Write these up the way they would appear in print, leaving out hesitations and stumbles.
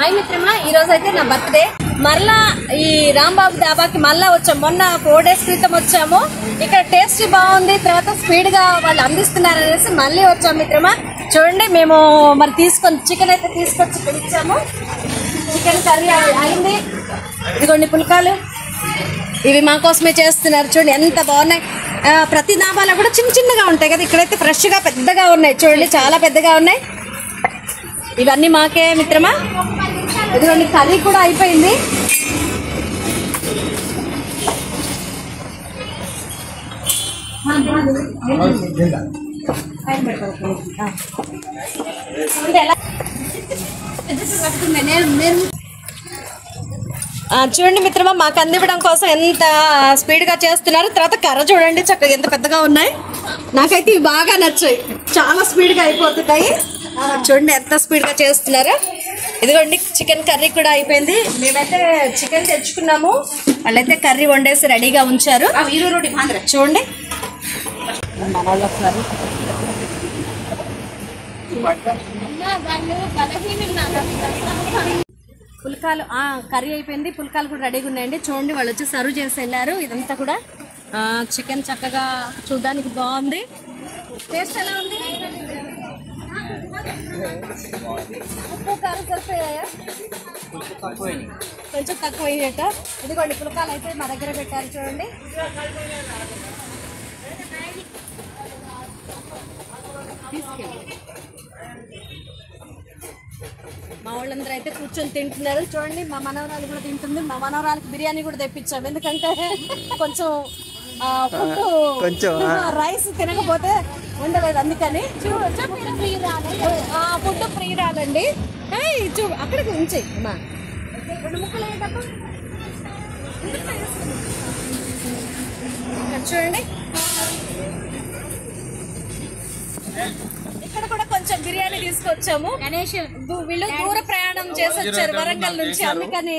Hi మిత్రమా, ఈ రోజు అయితే నా బర్త్డే. మరలా ఈ రాంబాబు దాబాకి మళ్ళా వచ్చాము. మొన్న 4 days క్రితం వచ్చాము. ఇక్కడ టేస్ట్ బాగుంది, తర్వాత స్పీడ్ గా వాళ్ళు అందిస్తున్నారు అనేసి మళ్ళీ వచ్చాము మిత్రమా. చూడండి, మేము మరి చికెన్ అయితే తీసుకొచ్చి ఇక్కడ ఇచ్చాము. చికెన్ కర్రీ అయింది. ఇదిగోండి పుల్కాలు, ఇవి మా కోసమే చేస్తున్నారు. చూడండి ఎంత బాగున్నాయి. ప్రతి దాబాలో కూడా చిన్న చిన్నగా ఉంటాయి కదా, ఇక్కడైతే ఫ్రెష్ గా పెద్దగా ఉన్నాయి. చూడండి చాలా పెద్దగా ఉన్నాయి. ఇవన్నీ మాకే మిత్రమా. ఇదిగోండి కర్రీ కూడా అయిపోయింది. చూడండి మిత్రమా, మాకు అందివ్వడం కోసం ఎంత స్పీడ్ గా చేస్తున్నారు. తర్వాత కర్ర చూడండి చక్కగా ఎంత పెద్దగా ఉన్నాయి. నాకైతే ఇవి బాగా నచ్చాయి, చాలా స్పీడ్ గా అయిపోతున్నాయి. చూడండి ఎంత స్పీడ్ గా చేస్తున్నారు. ఇదిగోండి చికెన్ కర్రీ కూడా అయిపోయింది. మేమైతే చికెన్ తెచ్చుకున్నాము, వాళ్ళైతే కర్రీ వండేసి రెడీగా ఉంచారు. చూడండి పుల్కాలు కర్రీ అయిపోయింది. పుల్కాలు కూడా రెడీగా ఉన్నాయండి. చూడండి వాళ్ళు వచ్చి సర్వ్ చేసి వెళ్ళారు. ఇదంతా కూడా చికెన్ చక్కగా చూడడానికి బాగుంది. టేస్ట్ ఎలా ఉంది? ఉప్పు కారం సరిపోయాయా? కొంచెం తక్కువ అయ్యాక. ఇదిగోండి పుల్కాలు అయితే మా దగ్గర పెట్టారు. చూడండి మా వాళ్ళందరూ అయితే కూర్చొని తింటున్నారు. చూడండి మా మనవరాలు కూడా తింటుంది. మా మనవరాలకి బిర్యానీ కూడా తెప్పించాము, ఎందుకంటే కొంచెం రైస్ తినకపోతే ఉండలేదు, అందుకని. ఫుడ్ ఫ్రీ రాదండి. అక్కడికి ఉంచి అమ్మా 2 ముక్కలు అయ్యేటప్పుడు చూడండి. ఇక్కడ కూడా కొంచెం బిర్యానీ తీసుకొచ్చాము. వీళ్ళు దూర ప్రయాణం చేసి వచ్చారు వరంగల్ నుంచి, అందుకని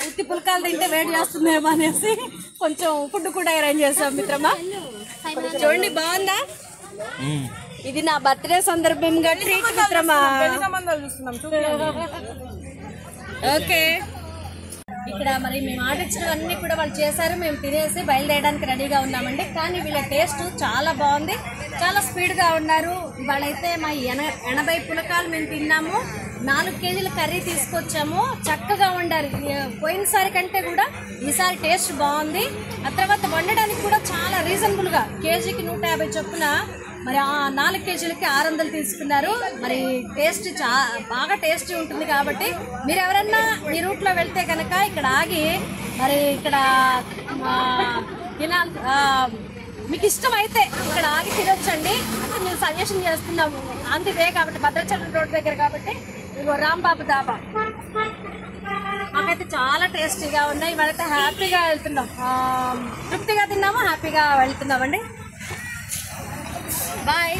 ఉత్తి పుల్కాలు తింటే వేడి చేస్తుందేమో అనేసి కొంచెం ఫుడ్ కూడా అరేంజ్ చేసాం మిత్రమా. చూడండి బాగుందా? ఇది నా బర్త్డే సందర్భంగా ట్రీట్ మిత్రమా. ఓకే, ఇక్కడ మరి మేము ఆర్డర్ ఇచ్చినవన్నీ కూడా వాళ్ళు చేశారు. మేము తినేసి బయలుదేరడానికి రెడీగా ఉన్నామండి. కానీ వీళ్ళ టేస్ట్ చాలా బాగుంది, చాలా స్పీడ్గా ఉన్నారు. వాళ్ళైతే మా 80 పులకాలు మేము తిన్నాము. 4 kg కర్రీ తీసుకొచ్చాము. చక్కగా వండారు. పోయినసారి కంటే కూడా ఈసారి టేస్ట్ బాగుంది. ఆ తర్వాత వండడానికి కూడా చాలా రీజనబుల్గా, కేజీకి 150 చొప్పున మరి 4 kgలకి 600 తీసుకున్నారు. మరి టేస్ట్ బాగా టేస్టీ ఉంటుంది. కాబట్టి మీరు ఎవరన్నా ఈ రూట్లో వెళ్తే కనుక ఇక్కడ ఆగి మరి ఇక్కడ మీకు ఇష్టమైతే ఇక్కడ ఆగి తినొచ్చండి. అంటే మేము సజెషన్ చేస్తున్నాము. అంతే కాబట్టి భద్రాచలం రోడ్ దగ్గర కాబట్టి ఇగో రాంబాబు దాబా మాకైతే చాలా టేస్టీగా ఉన్నాయి. ఇవాళైతే హ్యాపీగా వెళ్తున్నాం, తృప్తిగా తిన్నాము, హ్యాపీగా వెళ్తున్నామండి. Bye.